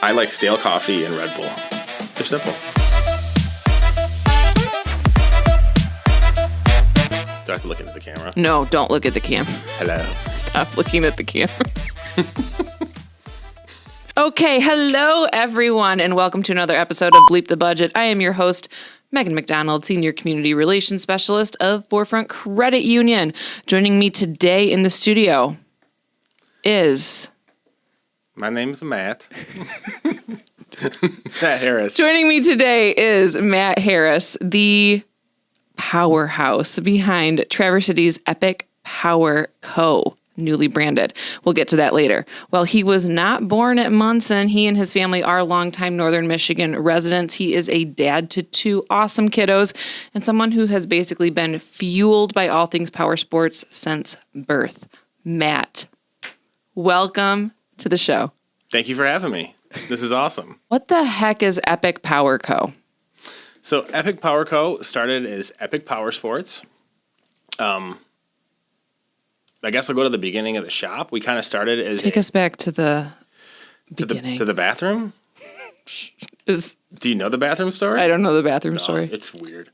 I like stale coffee and Red Bull. They're simple. Do I have to look into the camera? No, don't look at the camera. Hello. Stop looking at the camera. Okay, hello everyone, and welcome to another episode of Bleep the Budget. I am your host, Megan McDonald, Senior Community Relations Specialist of Forefront Credit Union. Joining me today in the studio is... My name's Matt. Matt Harris. Joining me today is Matt Harris, the powerhouse behind Traverse City's Epic Power Co., newly branded. We'll get to that later. While he was not born at Munson, he and his family are longtime Northern Michigan residents. He is a dad to two awesome kiddos and someone who has basically been fueled by all things power sports since birth. Matt, welcome to the show. Thank you for having me. This is awesome. What the heck is Epic Power Co.? So Epic Power Co. started as Epic Power Sports. I guess I'll go to the beginning of the shop. We kind of started as... Take us back to the beginning. To the bathroom? Do you know the bathroom story? I don't know the bathroom story. It's weird.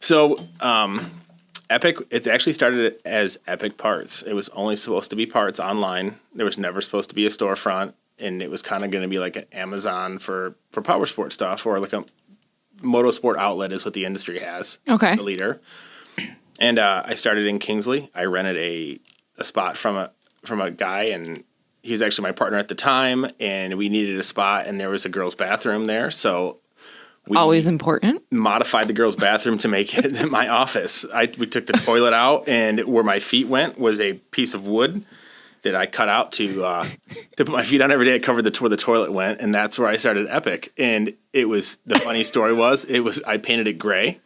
So Epic, it actually started as Epic Parts. It was only supposed to be parts online. There was never supposed to be a storefront. And it was kind of going to be like an Amazon for power sport stuff, or like a motorsport outlet is what the industry has. Okay. The leader. And I started in Kingsley. I rented a spot from a guy, and he was actually my partner at the time. And we needed a spot, and there was a girls' bathroom there, so we always important. Modified the girls' bathroom to make it my office. We took the toilet out, and where my feet went was a piece of wood that I cut out to put my feet on every day. I covered where the toilet went, and that's where I started Epic. And it was, the funny story was I painted it gray.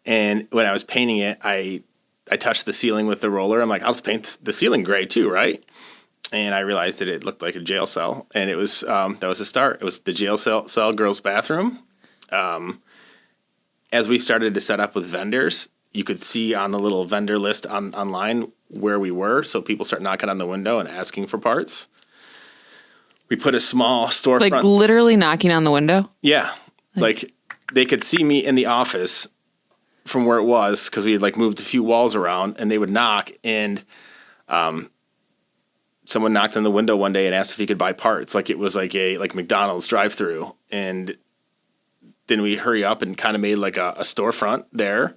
And when I was painting it, I touched the ceiling with the roller. I'm like, I'll just paint the ceiling gray too, right? And I realized that it looked like a jail cell. And it was, that was the start. It was the jail cell girls' bathroom. As we started to set up with vendors, you could see on the little vendor list online where we were. So people start knocking on the window and asking for parts. We put a small storefront. Like literally knocking on the window? Yeah. Like they could see me in the office from where it was, because we had like moved a few walls around, and they would knock, and someone knocked on the window one day and asked if he could buy parts. Like it was like a McDonald's drive-through. And then we hurry up and kind of made like a storefront there.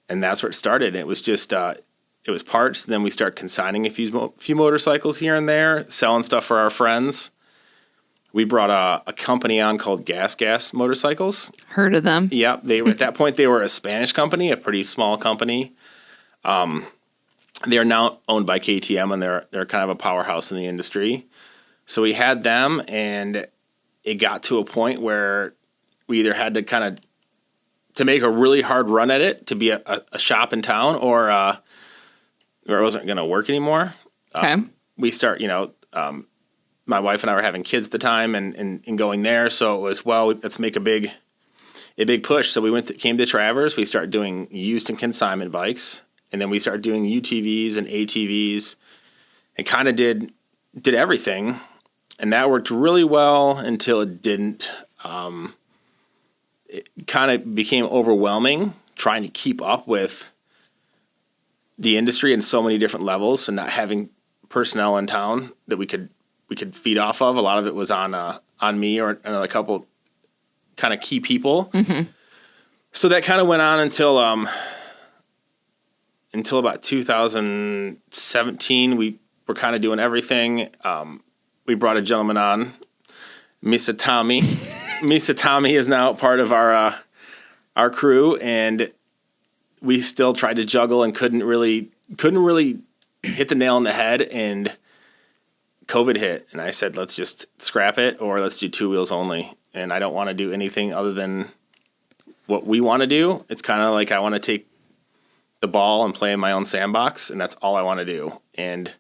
And that's where it started. And it was just, it was parts. And then we start consigning a few motorcycles here and there, selling stuff for our friends. We brought a company on called Gas Motorcycles. Heard of them. Yeah. At that point, they were a Spanish company, a pretty small company. They are now owned by KTM, and they're kind of a powerhouse in the industry. So we had them, and it got to a point where we either had to kind of to make a really hard run at it to be a shop in town, or it wasn't going to work anymore. Okay. We start, my wife and I were having kids at the time and going there. So it was, let's make a big push. So we came to Traverse. We started doing used and consignment bikes. And then we started doing UTVs and ATVs, and kind of did everything. And that worked really well until it didn't. It kind of became overwhelming trying to keep up with the industry in so many different levels, and not having personnel in town that we could feed off of. A lot of it was on me or a couple kind of key people. Mm-hmm. So that kind of went on until about 2017. We were kind of doing everything. We brought a gentleman on, Misa Tommy. Misa Tommy is now part of our crew, and we still tried to juggle and couldn't really hit the nail on the head. And COVID hit, and I said, let's just scrap it, or let's do two wheels only. And I don't want to do anything other than what we want to do. It's kind of like I want to take the ball and play in my own sandbox, and that's all I want to do. And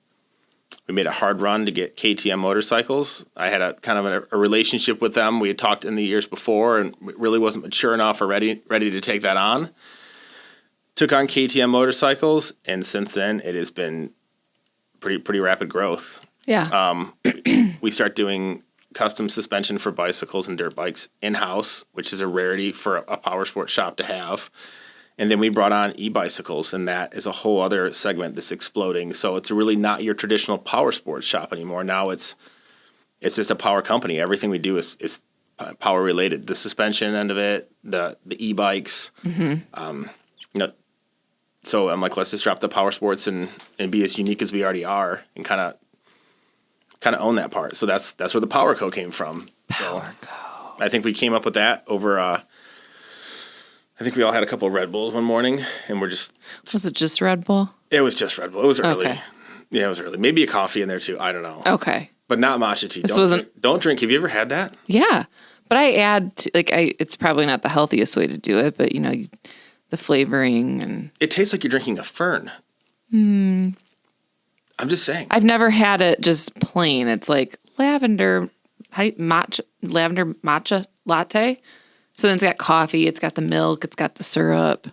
we made a hard run to get KTM motorcycles. I had a kind of a relationship with them. We had talked in the years before, and really wasn't mature enough or ready to take that on. Took on KTM motorcycles, and since then it has been pretty rapid growth. Yeah. We start doing custom suspension for bicycles and dirt bikes in-house, which is a rarity for a power sports shop to have. And then we brought on e-bicycles, and that is a whole other segment that's exploding. So it's really not your traditional power sports shop anymore. Now it's just a power company. Everything we do is power related. The suspension end of it, the e-bikes. So I'm like, let's just drop the power sports and be as unique as we already are, and kind of own that part. So that's where the Power Co came from. Power Co. I think we came up with that over. I think we all had a couple of Red Bulls one morning, and we're just. Was it just Red Bull? It was just Red Bull. It was early. Okay. Yeah, it was early. Maybe a coffee in there too. I don't know. Okay. But not matcha tea. Don't drink. Have you ever had that? Yeah, but I add it's probably not the healthiest way to do it, but the flavoring and it tastes like you're drinking a fern. I'm just saying. I've never had it just plain. It's like lavender matcha latte. So then it's got coffee, it's got the milk, it's got the syrup.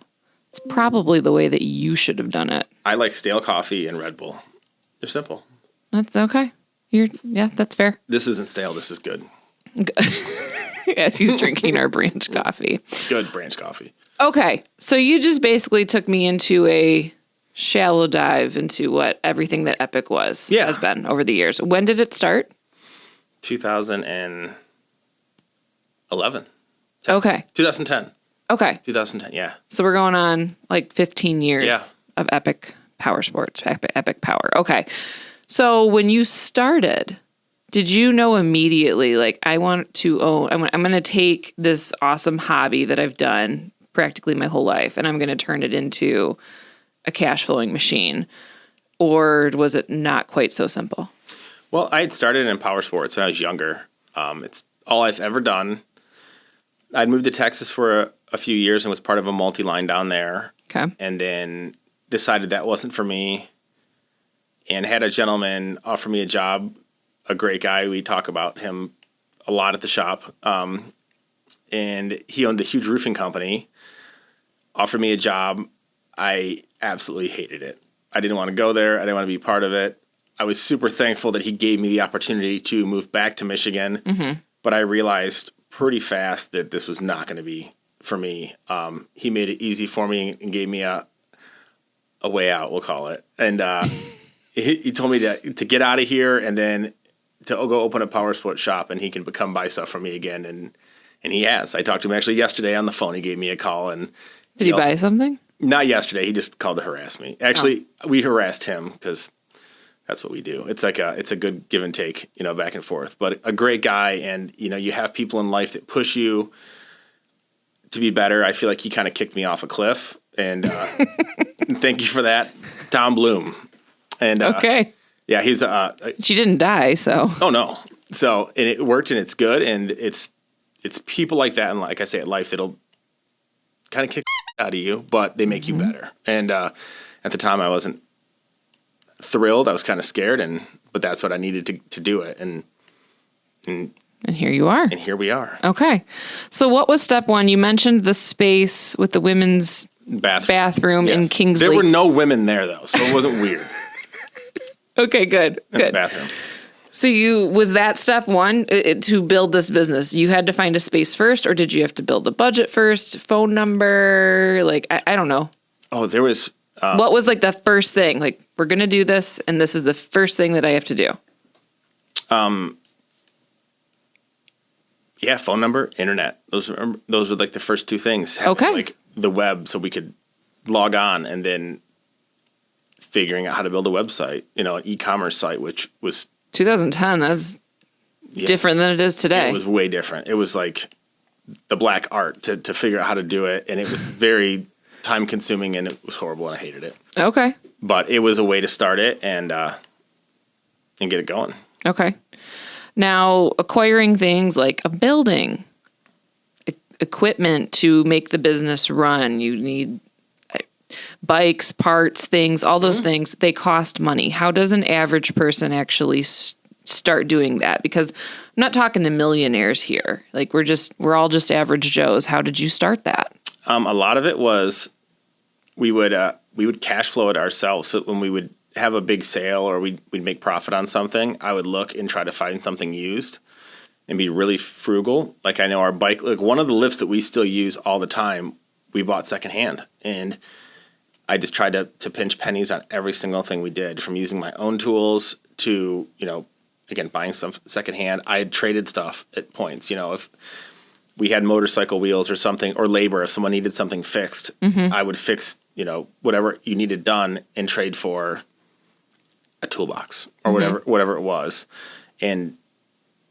It's probably the way that you should have done it. I like stale coffee and Red Bull. They're simple. That's okay. That's fair. This isn't stale. This is good. As he's drinking our branch coffee. Good branch coffee. Okay. So you just basically took me into a shallow dive into what everything that Epic has been over the years. When did it start? 2011. Okay. 2010. Okay. 2010, yeah. So we're going on like 15 years of Epic Power Sports, Epic Power. Okay. So when you started, did you know immediately, like, I want to own, I'm going to take this awesome hobby that I've done practically my whole life, and I'm going to turn it into a cash flowing machine? Or was it not quite so simple? Well, I had started in power sports when I was younger. It's all I've ever done. I'd moved to Texas for a few years and was part of a multi-line down there. Okay. And then decided that wasn't for me, and had a gentleman offer me a job, a great guy. We talk about him a lot at the shop. And he owned a huge roofing company, offered me a job. I absolutely hated it. I didn't want to go there. I didn't want to be part of it. I was super thankful that he gave me the opportunity to move back to Michigan. Mm-hmm. But I realized pretty fast that this was not going to be for me. He made it easy for me and gave me a way out, we'll call it. And he told me to get out of here and then to go open a power sports shop, and he can come buy stuff from me again. And he has. I talked to him actually yesterday on the phone. He gave me a call. And did he buy something? Not yesterday. He just called to harass me. Actually, we harassed him because that's what we do. It's like it's a good give and take, back and forth. But a great guy, and you have people in life that push you to be better. I feel like he kind of kicked me off a cliff, and thank you for that, Tom Bloom. And okay, yeah, he's she didn't die, so oh no, so and it worked, and it's good, and it's people like that, and like I say, at life that'll kind of kick out of you, but they make you better. And at the time, I wasn't thrilled. I was kind of scared, but that's what I needed to do it. And here you are. And here we are. Okay. So what was step one? You mentioned the space with the women's bathroom yes. in Kingsley. There were no women there, though, so it wasn't weird. Okay, good. In the bathroom. So was that step one to build this business? You had to find a space first, or did you have to build a budget first? Phone number? Like, I don't know. Oh, there was... what was like the first thing? Like, we're going to do this, and this is the first thing that I have to do. Yeah, phone number, internet. Those were like the first two things. Okay. Like the web, so we could log on, and then figuring out how to build a website, an e-commerce site, which was 2010. That's different than it is today. It was way different. It was like the black art to figure out how to do it, and it was very time consuming, and it was horrible, and I hated it. Okay. But it was a way to start it and get it going. Okay. Now, acquiring things like a building, equipment to make the business run, you need bikes, parts, things, all those things, they cost money. How does an average person actually start doing that? Because I'm not talking to millionaires here. Like, we're all just average Joes. How did you start that? A lot of it was we would cash flow it ourselves. So when we would have a big sale or we'd make profit on something, I would look and try to find something used and be really frugal. Like I know our bike, like one of the lifts that we still use all the time, we bought secondhand, and I just tried to pinch pennies on every single thing we did, from using my own tools to, again, buying some secondhand. I had traded stuff at points, if we had motorcycle wheels or something, or labor, if someone needed something fixed, I would fix, whatever you needed done and trade for a toolbox or whatever it was. And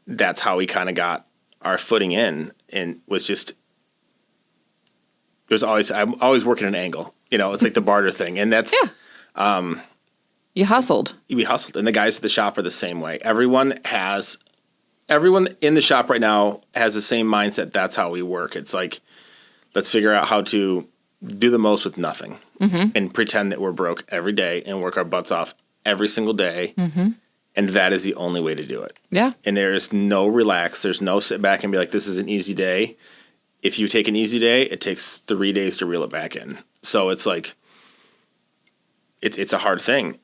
that's how we kind of got our footing in, and was just, I'm always working an angle, it's like the barter thing. And that's, you hustled. We hustled. And the guys at the shop are the same way. Everyone in the shop right now has the same mindset. That's how we work. It's like, let's figure out how to do the most with nothing and pretend that we're broke every day and work our butts off every single day. And that is the only way to do it. Yeah. And there is no relax. There's no sit back and be like, this is an easy day. If you take an easy day, it takes 3 days to reel it back in. So it's like, it's a hard thing.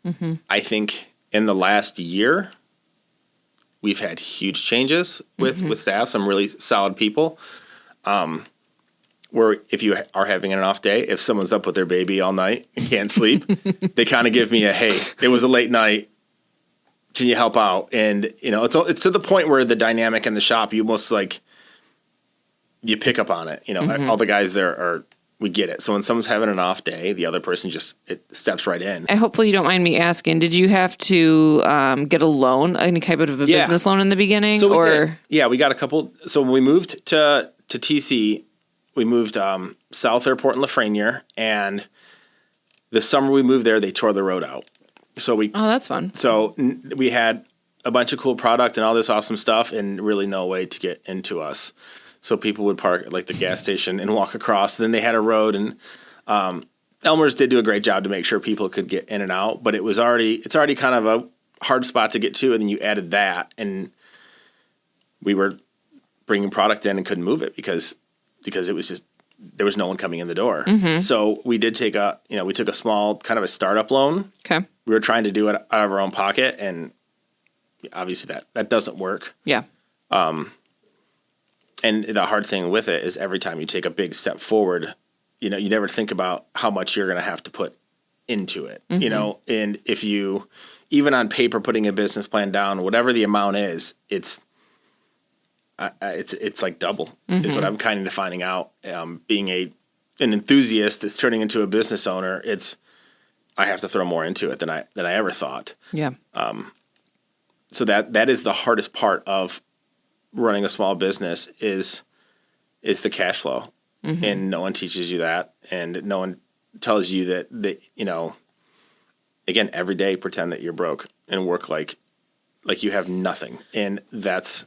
I think in the last year, we've had huge changes with staff, some really solid people. Where if you are having an off day, if someone's up with their baby all night and can't sleep, they kind of give me a, hey, it was a late night. Can you help out? And, it's to the point where the dynamic in the shop, you almost like, you pick up on it. All the guys there we get it. So when someone's having an off day, the other person it steps right in. And hopefully you don't mind me asking, did you have to get a loan, any type of a business loan in the beginning? So we got a couple. So when we moved to TC, we moved south airport in Lafreniere, and the summer we moved there, they tore the road out. So oh, that's fun. So we had a bunch of cool product and all this awesome stuff, and really no way to get into us. So people would park at like the gas station and walk across. Then they had a road, and Elmer's did do a great job to make sure people could get in and out. But it's already kind of a hard spot to get to, and then you added that, and we were bringing product in and couldn't move it because it was just, there was no one coming in the door. So we did take we took a small kind of a startup loan. Okay. We were trying to do it out of our own pocket, and obviously that doesn't work. Yeah. And the hard thing with it is every time you take a big step forward, you never think about how much you're going to have to put into it, and if you, even on paper, putting a business plan down, whatever the amount is, it's like double is what I'm kind of finding out. Being an enthusiast that's turning into a business owner, I have to throw more into it than I ever thought. Yeah. So that is the hardest part of running a small business is the cash flow, and no one teaches you that, and no one tells you that again, every day pretend that you're broke and work like you have nothing, and that's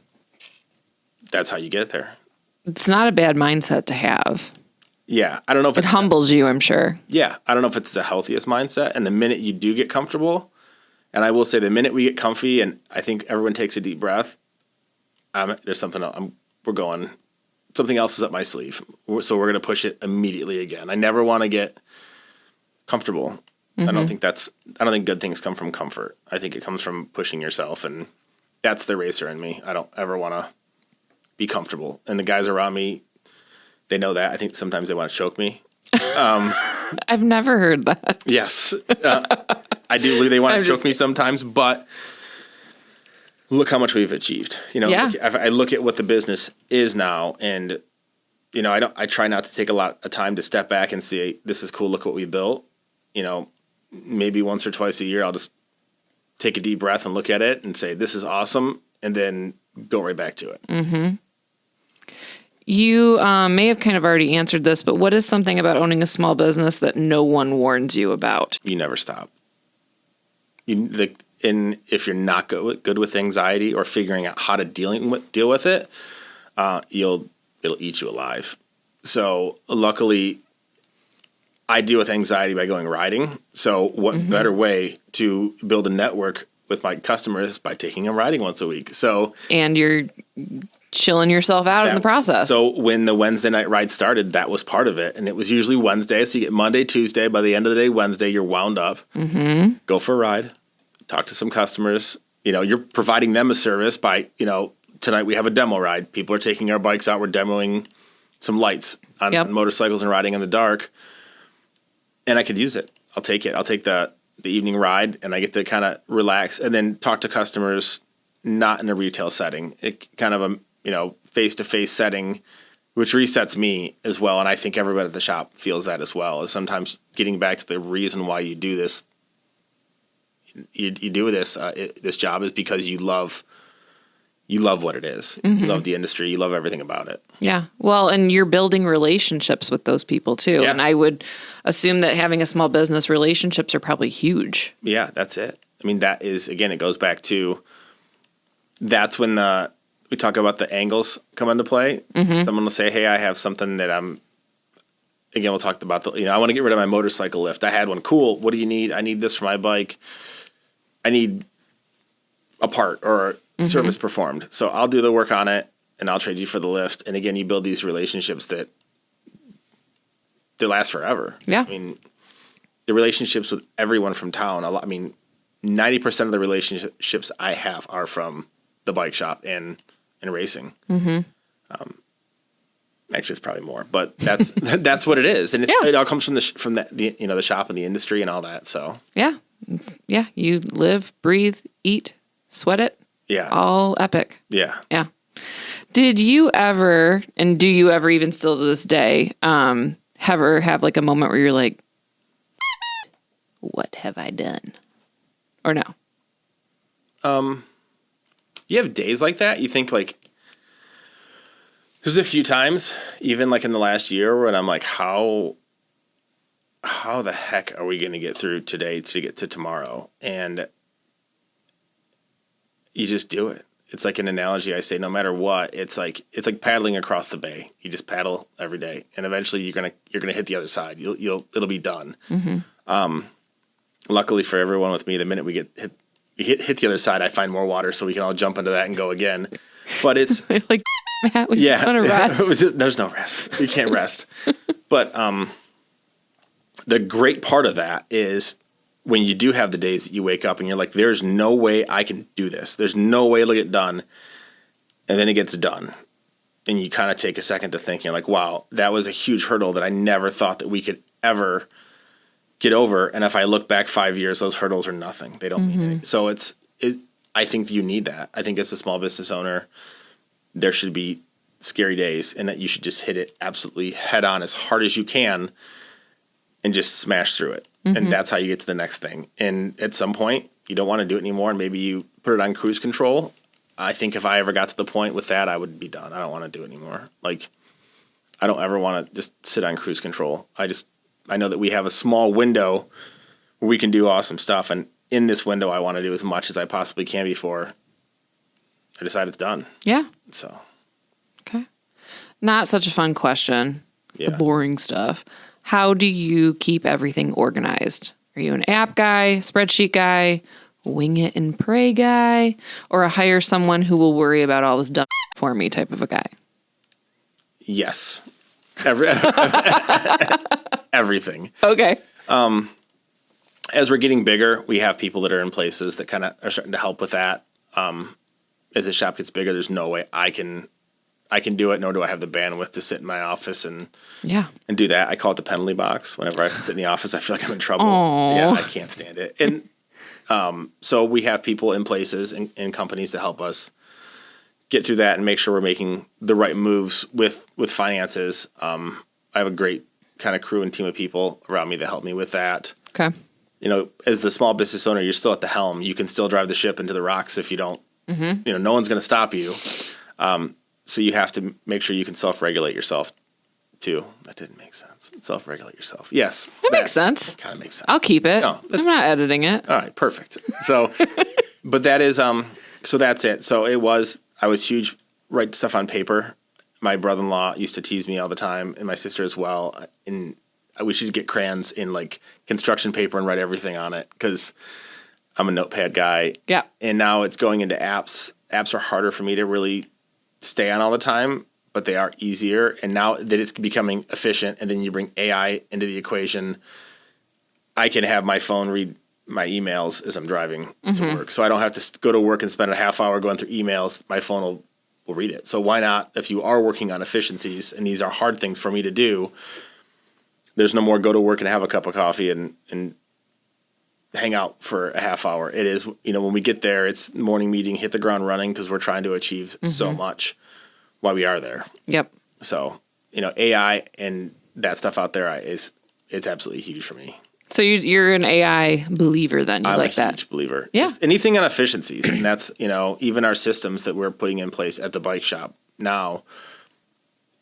how you get there. It's not a bad mindset to have. Yeah, I don't know if it humbles you, I'm sure. Yeah, I don't know if it's the healthiest mindset, and the minute you do get comfortable, and I will say the minute we get comfy, and I think everyone takes a deep breath, there's something else. Something else is up my sleeve. So we're going to push it immediately again. I never want to get comfortable. I don't think good things come from comfort. I think it comes from pushing yourself, and that's the racer in me. I don't ever want to be comfortable. And the guys around me, they know that. I think sometimes they want to choke me. I've never heard that. Yes. I do believe they want to choke me sometimes, but look how much we've achieved. I look at what the business is now, and I try not to take a lot of time to step back and say, this is cool, look what we built. Maybe once or twice a year I'll just take a deep breath and look at it and say, this is awesome, and then go right back to it. You may have kind of already answered this, but what is something about owning a small business that no one warns you about? You never stop. And if you're not good with anxiety or figuring out how to deal with it, it'll eat you alive. So luckily, I deal with anxiety by going riding. So what better way to build a network with my customers by taking them riding once a week? And you're chilling yourself out in the process. So when the Wednesday night ride started, that was part of it. And it was usually Wednesday. So you get Monday, Tuesday. By the end of the day, Wednesday, you're wound up. Go for a ride. Talk to some customers. You're providing them a service by, tonight we have a demo ride. People are taking our bikes out. We're demoing some lights on motorcycles and riding in the dark. And I could use it. I'll take it. I'll take the evening ride, and I get to kind of relax and then talk to customers not in a retail setting. It kind of a face-to-face setting, which resets me as well. And I think everybody at the shop feels that as well. Is sometimes getting back to the reason why you do this. You do this this job is because you love what it is. You love the industry. You love everything about it. Yeah. Well, and you're building relationships with those people too. Yeah. And I would assume that having a small business, relationships are probably huge. Yeah, that's it. I mean, that is, again, it goes back to, that's when we talk about the angles come into play. Someone will say, hey, I have something that again, we'll talk about I want to get rid of my motorcycle lift. I had one. Cool. What do you need? I need this for my bike. I need a part or service performed. So I'll do the work on it and I'll trade you for the lift. And again, you build these relationships that last forever. Yeah. I mean, the relationships with everyone from town, 90% of the relationships I have are from the bike shop and racing. Actually, it's probably more, but that's that's what it is, and it all comes from the shop and the industry and all that. So yeah, you live, breathe, eat, sweat it. Yeah, all epic. Yeah. Did you ever, and do you ever even still to this day, ever have like a moment where you're like, what have I done? Or no? You have days like that. You think like, there's a few times, even like in the last year, when I'm like, how the heck are we going to get through today to get to tomorrow? And you just do it. It's like an analogy I say, no matter what, it's like paddling across the bay. You just paddle every day, and eventually you're gonna hit the other side. It'll be done. Luckily for everyone with me, the minute we hit the other side, I find more water, so we can all jump into that and go again. But it's like, Matt, we just want to rest. There's no rest. You can't rest. But the great part of that is when you do have the days that you wake up and you're like, there's no way I can do this. There's no way it'll get done. And then it gets done. And you kind of take a second to think, you're like, wow, that was a huge hurdle that I never thought that we could ever get over. And if I look back 5 years, those hurdles are nothing. They don't mean anything. So I think you need that. I think as a small business owner, there should be scary days and that you should just hit it absolutely head on as hard as you can and just smash through it. And that's how you get to the next thing. And at some point, you don't want to do it anymore, and maybe you put it on cruise control. I think if I ever got to the point with that, I would be done. I don't want to do it anymore. Like, I don't ever want to just sit on cruise control. I know that we have a small window where we can do awesome stuff, and in this window, I want to do as much as I possibly can before I decide it's done. Yeah. So. Okay. Not such a fun question. The boring stuff. How do you keep everything organized? Are you an app guy, spreadsheet guy, wing it and pray guy, or a hire someone who will worry about all this dumb for me type of a guy? Yes. Everything. Okay. As we're getting bigger, we have people that are in places that kind of are starting to help with that. As the shop gets bigger, there's no way I can do it, nor do I have the bandwidth to sit in my office and do that. I call it the penalty box. Whenever I have to sit in the office, I feel like I'm in trouble. Aww. Yeah, I can't stand it. And so we have people in places and companies to help us get through that and make sure we're making the right moves with finances. I have a great kind of crew and team of people around me that help me with that. Okay. As the small business owner, you're still at the helm. You can still drive the ship into the rocks if you don't. No one's going to stop you. So you have to make sure you can self-regulate yourself, too. That didn't make sense. Self-regulate yourself. Yes. That makes sense. Kind of makes sense. I'll keep it. No, I'm not editing it. All right, perfect. So, but that is, so that's it. So I was huge, write stuff on paper. My brother-in-law used to tease me all the time, and my sister as well. And we should get crayons in like construction paper and write everything on it because I'm a notepad guy. Yeah. And now it's going into apps. Apps are harder for me to really stay on all the time, but they are easier. And now that it's becoming efficient, and then you bring AI into the equation, I can have my phone read my emails as I'm driving to work. So I don't have to go to work and spend a half hour going through emails. My phone will will read it. So why not, if you are working on efficiencies, and these are hard things for me to do, there's no more go to work and have a cup of coffee and hang out for a half hour. It is, when we get there, it's morning meeting, hit the ground running, because we're trying to achieve so much while we are there. Yep. So, AI and that stuff out there it's absolutely huge for me. So you're an AI believer then? You I'm like a that? huge believer. Yeah. Just anything on efficiencies. And that's, even our systems that we're putting in place at the bike shop now,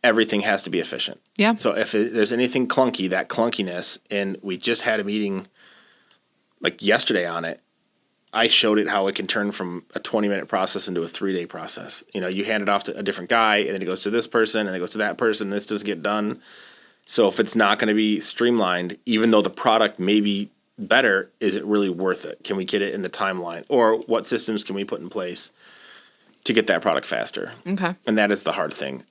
everything has to be efficient. Yeah. So if there's anything clunky, that clunkiness, and we just had a meeting like yesterday on it, I showed it how it can turn from a 20-minute process into a 3-day process. You hand it off to a different guy, and then it goes to this person, and then it goes to that person, and this doesn't get done. So if it's not going to be streamlined, even though the product may be better, is it really worth it? Can we get it in the timeline? Or what systems can we put in place to get that product faster? Okay. And that is the hard thing.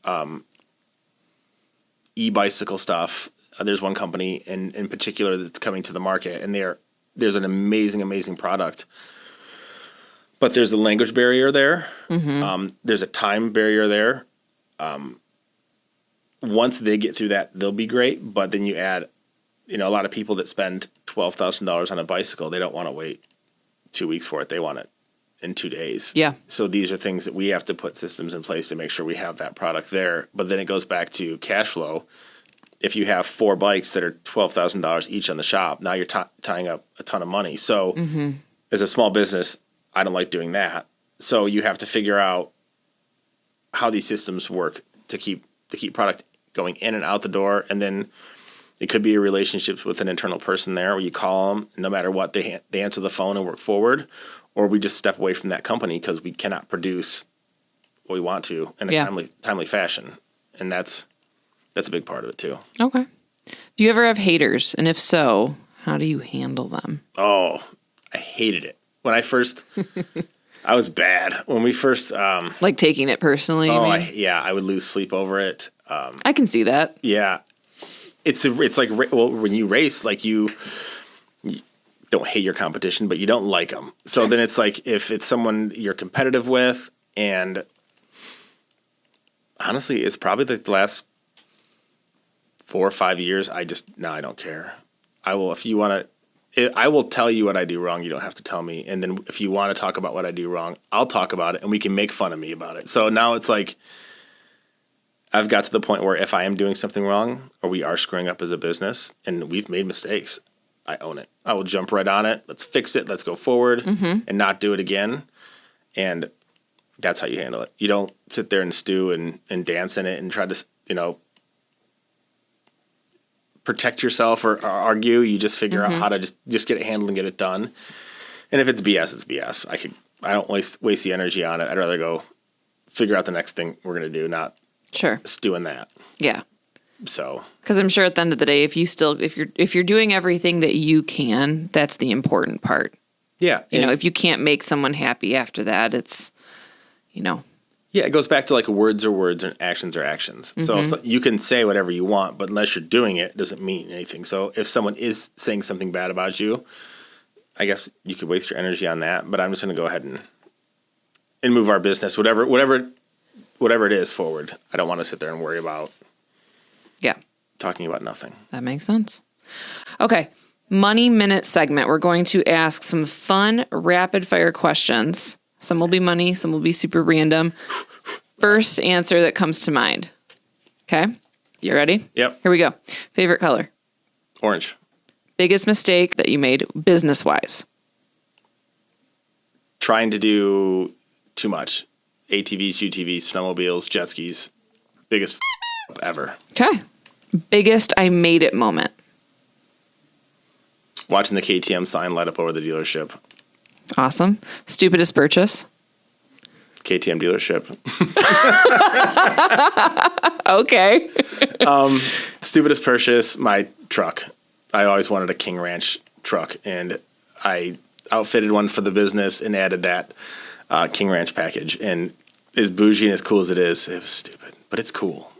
E-bicycle stuff, there's one company in particular that's coming to the market, and there's an amazing, amazing product. But there's a language barrier there. There's a time barrier there. Once they get through that, they'll be great. But then you add, a lot of people that spend $12,000 on a bicycle, they don't want to wait 2 weeks for it. They want it in 2 days. Yeah. So these are things that we have to put systems in place to make sure we have that product there. But then it goes back to cash flow. If you have 4 bikes that are $12,000 each on the shop, now you're tying up a ton of money. So as a small business, I don't like doing that. So you have to figure out how these systems work to keep product going in and out the door. And then it could be a relationship with an internal person there where you call them, no matter what, they answer the phone and work forward. Or we just step away from that company because we cannot produce what we want to in a timely fashion. And that's a big part of it too. Okay. Do you ever have haters? And if so, how do you handle them? Oh, I hated it. When I first, I was bad. When we first... like taking it personally? I would lose sleep over it. I can see that. Yeah. It's like, when you race, like you don't hate your competition, but you don't like them. So then it's like, if it's someone you're competitive with, and honestly, it's probably the last 4 or 5 years, I don't care. I will tell you what I do wrong. You don't have to tell me. And then if you want to talk about what I do wrong, I'll talk about it, and we can make fun of me about it. So now it's like, I've got to the point where if I am doing something wrong, or we are screwing up as a business and we've made mistakes, I own it. I will jump right on it. Let's fix it. Let's go forward and not do it again. And that's how you handle it. You don't sit there and stew and dance in it and try to, protect yourself or argue. You just figure out how to just get it handled and get it done. And if it's BS, it's BS. I don't waste the energy on it. I'd rather go figure out the next thing we're going to do, not stew in that. Yeah. So, because I'm sure at the end of the day, if you're doing everything that you can, that's the important part. Yeah. If you can't make someone happy after that, it's, Yeah, it goes back to like words are words and actions are actions. So if you can say whatever you want, but unless you're doing it, it doesn't mean anything. So if someone is saying something bad about you, I guess you could waste your energy on that. But I'm just going to go ahead and move our business, whatever it is, forward. I don't want to sit there and worry about talking about nothing. That makes sense. Okay. Money Minute segment. We're going to ask some fun, rapid fire questions. Some will be money, some will be super random. First answer that comes to mind. Okay? You ready? Yep. Here we go. Favorite color? Orange. Biggest mistake that you made business-wise? Trying to do too much. ATVs, UTVs, snowmobiles, jet skis. Biggest ever. Okay. Biggest I made it moment? Watching the KTM sign light up over the dealership. Awesome. Stupidest purchase? KTM dealership. Okay. Stupidest purchase, my truck. I always wanted a King Ranch truck, and I outfitted one for the business and added that King Ranch package. And as bougie and as cool as it was stupid, but it's cool.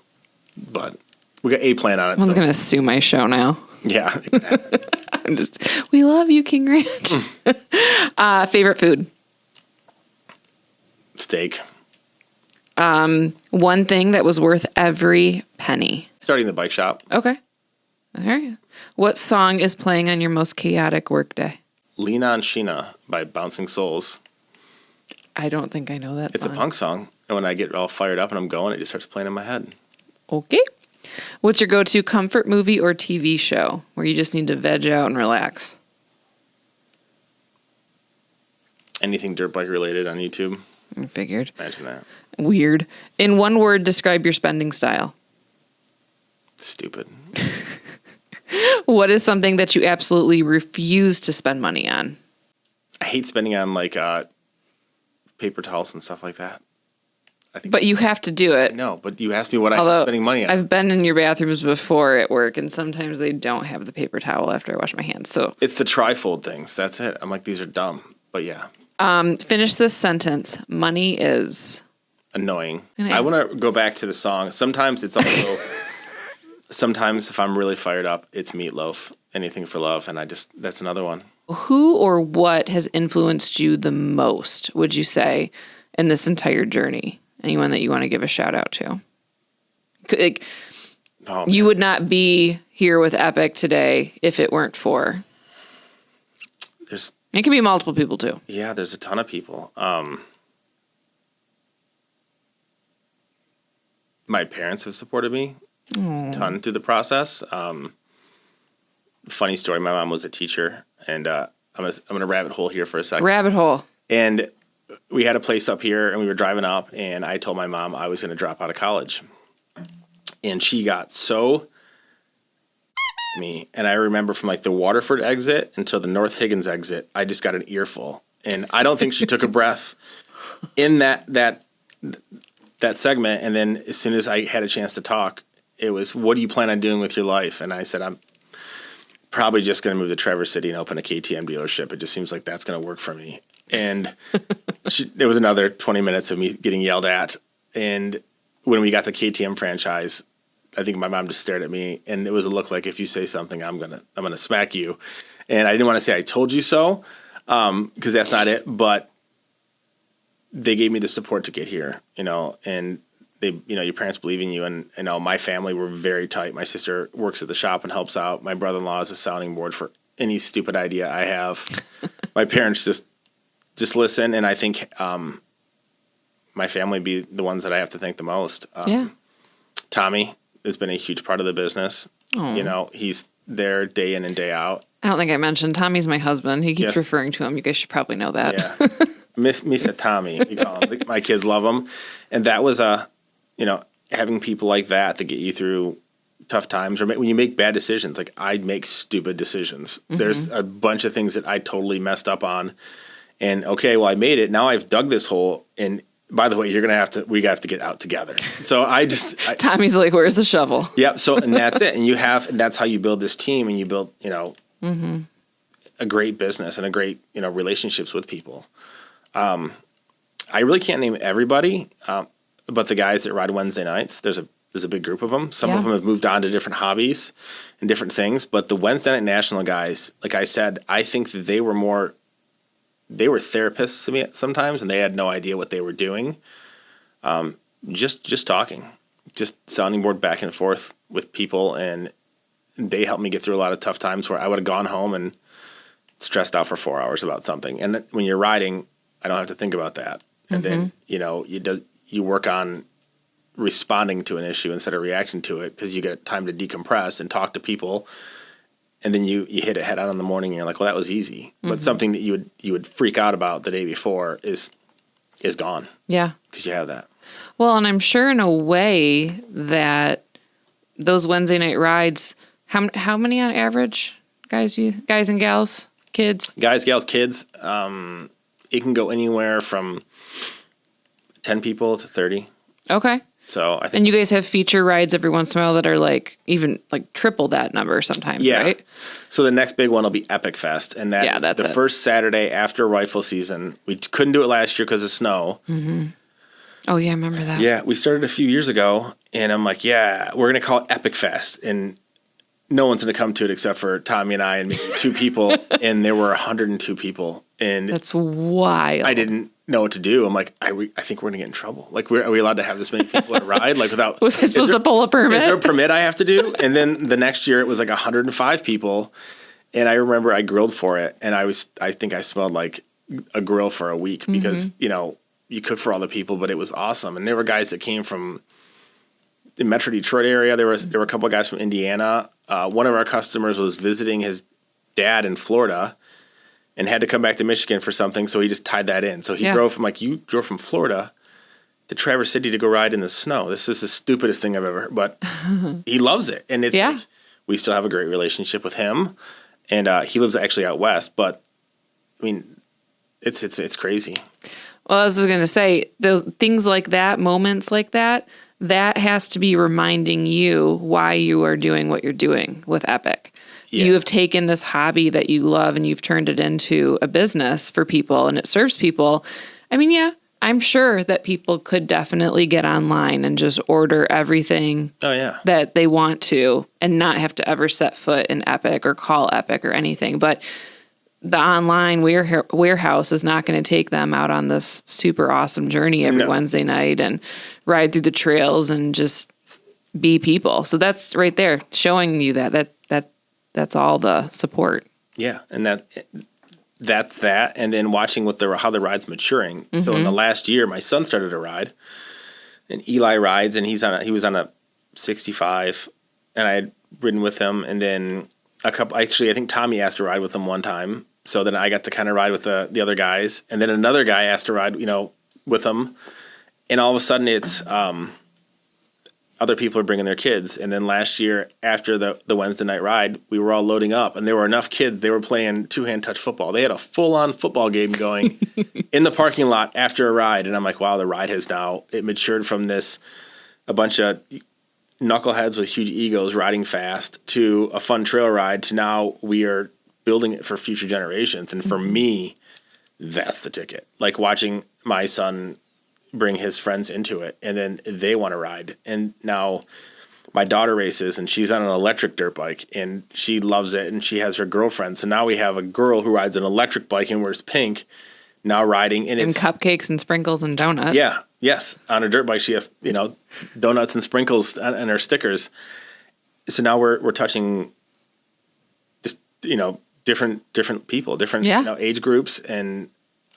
But we got a plan on it. Someone's going to sue my show now. Yeah. We love you, King Ranch. Favorite food? Steak. One thing that was worth every penny. Starting the bike shop. Okay. All right. What song is playing on your most chaotic workday? Lean on Sheena by Bouncing Souls. I don't think I know that It's song. a punk song. And when I get all fired up and I'm going, it just starts playing in my head. Okay. What's your go-to comfort movie or TV show where you just need to veg out and relax? Anything dirt bike related on YouTube. I figured. Imagine that. Weird. In one word, describe your spending style. Stupid. What is something that you absolutely refuse to spend money on? I hate spending on like paper towels and stuff like that. But you have to do it. No, but you asked me what I'm spending money on. I've been in your bathrooms before at work, and sometimes they don't have the paper towel after I wash my hands. So it's the trifold things. That's it. I'm like, these are dumb. But yeah. Finish this sentence. Money is annoying. I want to go back to the song. Sometimes it's also, sometimes if I'm really fired up, it's Meatloaf, Anything for Love. And that's another one. Who or what has influenced you the most, would you say, in this entire journey? Anyone that you want to give a shout out to? Like, you would not be here with Epic today if it weren't for. It can be multiple people too. Yeah, there's a ton of people. My parents have supported me a ton through the process. Funny story, my mom was a teacher, and I'm gonna rabbit hole here for a second. Rabbit hole. And we had a place up here, and we were driving up, and I told my mom I was going to drop out of college. And she got so me. And I remember from like the Waterford exit until the North Higgins exit, I just got an earful. And I don't think she took a breath in that segment. And then as soon as I had a chance to talk, it was, what do you plan on doing with your life? And I said, I'm probably just going to move to Traverse City and open a KTM dealership. It just seems like that's going to work for me. And there was another 20 minutes of me getting yelled at. And when we got the KTM franchise, I think my mom just stared at me, and it was a look like, if you say something, I'm gonna smack you. And I didn't want to say I told you so, because that's not it. But they gave me the support to get here, and they, your parents believe in you. And my family were very tight. My sister works at the shop and helps out. My brother-in-law is a sounding board for any stupid idea I have. My parents just listen, and I think my family be the ones that I have to thank the most. Tommy has been a huge part of the business. He's there day in and day out. I don't think I mentioned Tommy's my husband. He keeps referring to him. You guys should probably know that. Yeah, Mr. Tommy, you call him. My kids love him, and that was having people like that get you through tough times, or when you make bad decisions. Like, I make stupid decisions. Mm-hmm. There's a bunch of things that I totally messed up on. And okay, well, I made it. Now I've dug this hole. And by the way, we have to get out together. So Tommy's like, where's the shovel? Yep. So, and that's it. And that's how you build this team, and you build, a great business and a great, relationships with people. I really can't name everybody, but the guys that ride Wednesday nights, there's a big group of them. Some of them have moved on to different hobbies and different things. But the Wednesday Night National guys, like I said, I think that they were therapists to me sometimes, and they had no idea what they were doing. Just talking, just sounding board back and forth with people, and they helped me get through a lot of tough times where I would have gone home and stressed out for 4 hours about something. And when you're riding, I don't have to think about that. And then you work on responding to an issue instead of reaction to it, because you get time to decompress and talk to people. And then you hit it head on in the morning, and you're like, well, that was easy. Mm-hmm. But something that you would freak out about the day before is gone. Yeah. Because you have that. Well, and I'm sure in a way that those Wednesday night rides, how many on average, guys and gals, kids? Guys, gals, kids, it can go anywhere from 10 people to 30. Okay. So I think, and you guys have feature rides every once in a while that are even triple that number sometimes, right? So the next big one will be Epic Fest, and that's the first Saturday after rifle season. We couldn't do it last year because of snow. Mm-hmm. Oh yeah, I remember that. Yeah, we started a few years ago, and I'm like, we're gonna call it Epic Fest, and no one's going to come to it except for Tommy and I and maybe 2 people. And there were 102 people. And That's wild. I didn't know what to do. I'm like, I think we're going to get in trouble. Like, are we allowed to have this many people at a ride? Like, without... Was I supposed to pull a permit? Is there a permit I have to do? And then the next year it was like 105 people. And I remember I grilled for it. And I think I smelled like a grill for a week because, you cook for all the people, but it was awesome. And there were guys that came from the Metro Detroit area. There were a couple of guys from Indiana. One of our customers was visiting his dad in Florida and had to come back to Michigan for something, so he just tied that in. So he drove from, you drove from Florida to Traverse City to go ride in the snow. This is the stupidest thing I've ever heard, but he loves it. And it's like, we still have a great relationship with him, and he lives actually out west, but, I mean, it's crazy. Well, I was going to say, those things like that, moments like that has to be reminding you why you are doing what you're doing with Epic. Yeah. You have taken this hobby that you love and you've turned it into a business for people and it serves people. I mean, I'm sure that people could definitely get online and just order everything that they want to and not have to ever set foot in Epic or call Epic or anything. But the online warehouse is not going to take them out on this super awesome journey every Wednesday night and ride through the trails and just be people. So that's right there showing you that's all the support. Yeah. And that's that. And then watching how the ride's maturing. Mm-hmm. So in the last year, my son started to ride and Eli rides and he was on a 65 and I had ridden with him. And then I think Tommy asked to ride with him one time. So then I got to kind of ride with the other guys. And then another guy asked to ride, with them. And all of a sudden it's other people are bringing their kids. And then last year after the Wednesday night ride, we were all loading up. And there were enough kids. They were playing two-hand touch football. They had a full-on football game going in the parking lot after a ride. And I'm like, wow, the ride has it matured from a bunch of knuckleheads with huge egos riding fast to a fun trail ride to now we are building it for future generations. And for me, that's the ticket. Like watching my son bring his friends into it and then they want to ride. And now my daughter races and she's on an electric dirt bike and she loves it and she has her girlfriend. So now we have a girl who rides an electric bike and wears pink now riding. And it's cupcakes and sprinkles and donuts. Yeah. Yes. On her dirt bike, she has, donuts and sprinkles and her stickers. So now we're touching just, different people, different age groups. And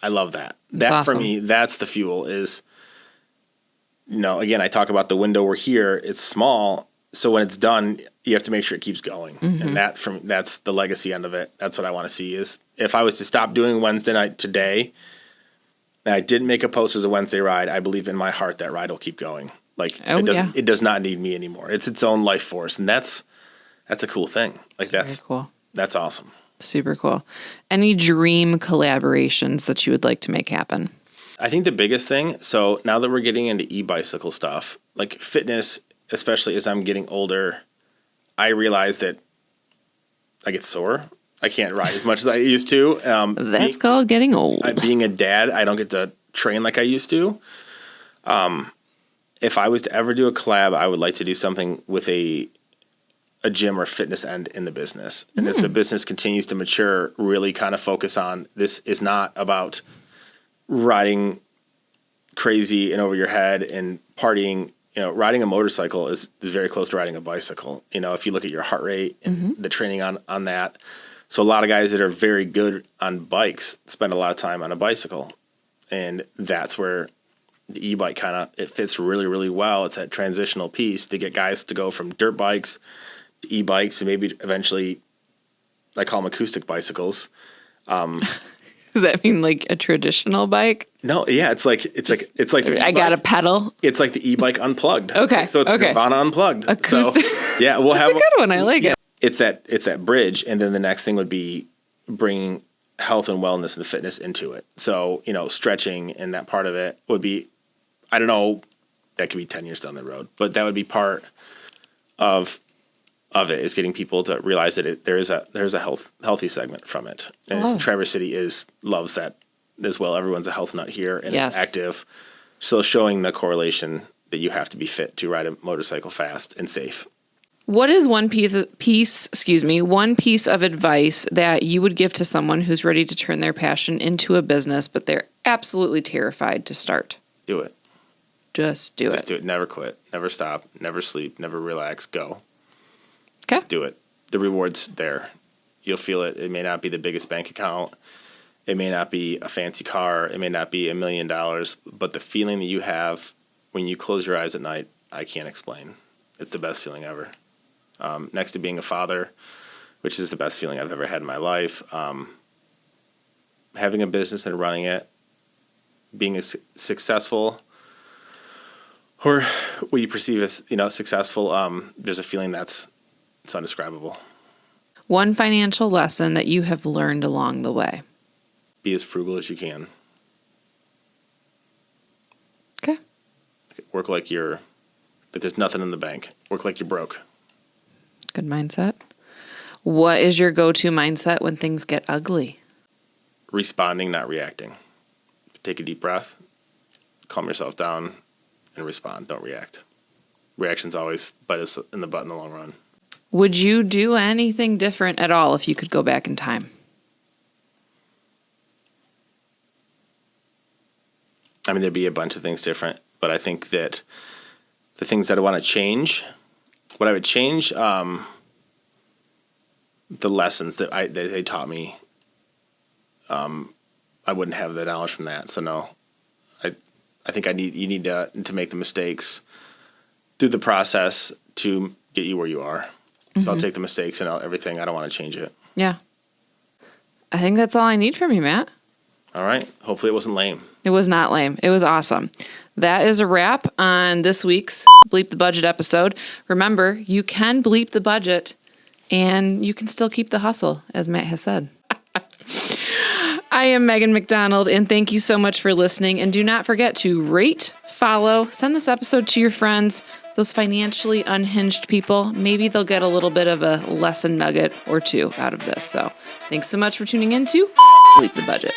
I love that. That's awesome. For me, that's the fuel is, again, I talk about the window we're here. It's small. So when it's done, you have to make sure it keeps going. Mm-hmm. And that's the legacy end of it. That's what I want to see is if I was to stop doing Wednesday night today, and I didn't make a post as a Wednesday ride, I believe in my heart that ride will keep going. Like it does not need me anymore. It's its own life force. And that's a cool thing. Like that's very cool. That's awesome. Super cool. Any dream collaborations that you would like to make happen? I think the biggest thing, so now that we're getting into e-bicycle stuff, like fitness, especially as I'm getting older, I realize that I get sore. I can't ride as much as I used to. That's called getting old. Being a dad, I don't get to train like I used to. If I was to ever do a collab, I would like to do something with a gym or fitness end in the business. And as the business continues to mature, really kind of focus on this is not about riding crazy and over your head and partying. Riding a motorcycle is very close to riding a bicycle. If you look at your heart rate and the training on that. So a lot of guys that are very good on bikes spend a lot of time on a bicycle. And that's where the e-bike it fits really, really well. It's that transitional piece to get guys to go from dirt bikes to e-bikes and maybe eventually, I call them acoustic bicycles. Does that mean like a traditional bike? No, yeah, it's like the I got a pedal. It's like the e-bike unplugged. Okay, so it's Nirvana unplugged. Acoustic. So yeah, we'll have a good one. I like it. It's that bridge, and then the next thing would be bringing health and wellness and fitness into it. So stretching and that part of it would be, I don't know, that could be 10 years down the road, but that would be part of it is getting people to realize that there's a healthy segment from it. And Traverse City loves that as well. Everyone's a health nut here and it's active. So showing the correlation that you have to be fit to ride a motorcycle fast and safe. What is one piece of advice that you would give to someone who's ready to turn their passion into a business, but they're absolutely terrified to start? Do it. Just do Just do it. Never quit. Never stop. Never sleep. Never relax. Go. Okay. Do it. The reward's there. You'll feel it. It may not be the biggest bank account. It may not be a fancy car. It may not be $1 million. But the feeling that you have when you close your eyes at night, I can't explain. It's the best feeling ever. Next to being a father, which is the best feeling I've ever had in my life. Having a business and running it, being successful, or what you perceive as successful. There's a feeling it's indescribable. One financial lesson that you have learned along the way. Be as frugal as you can. Okay. Work like there's nothing in the bank. Work like you're broke. Good mindset. What is your go-to mindset when things get ugly? Responding, not reacting. Take a deep breath, calm yourself down, and respond. Don't react. Reactions always bite us in the butt in the long run. Would you do anything different at all if you could go back in time? I mean, there'd be a bunch of things different, but I think that the things that I want to change, what I would change, the lessons that they taught me, I wouldn't have the knowledge from that. So no, I think you need to make the mistakes through the process to get you where you are. Mm-hmm. So I'll take the mistakes and everything. I don't want to change it. Yeah. I think that's all I need from you, Matt. All right. Hopefully it wasn't lame. It was not lame. It was awesome. That is a wrap on this week's Bleep the Budget episode. Remember, you can bleep the budget and you can still keep the hustle, as Matt has said. I am Megan McDonald, and thank you so much for listening. And do not forget to rate, follow, send this episode to your friends, those financially unhinged people. Maybe they'll get a little bit of a lesson nugget or two out of this. So thanks so much for tuning in to Bleep the Budget.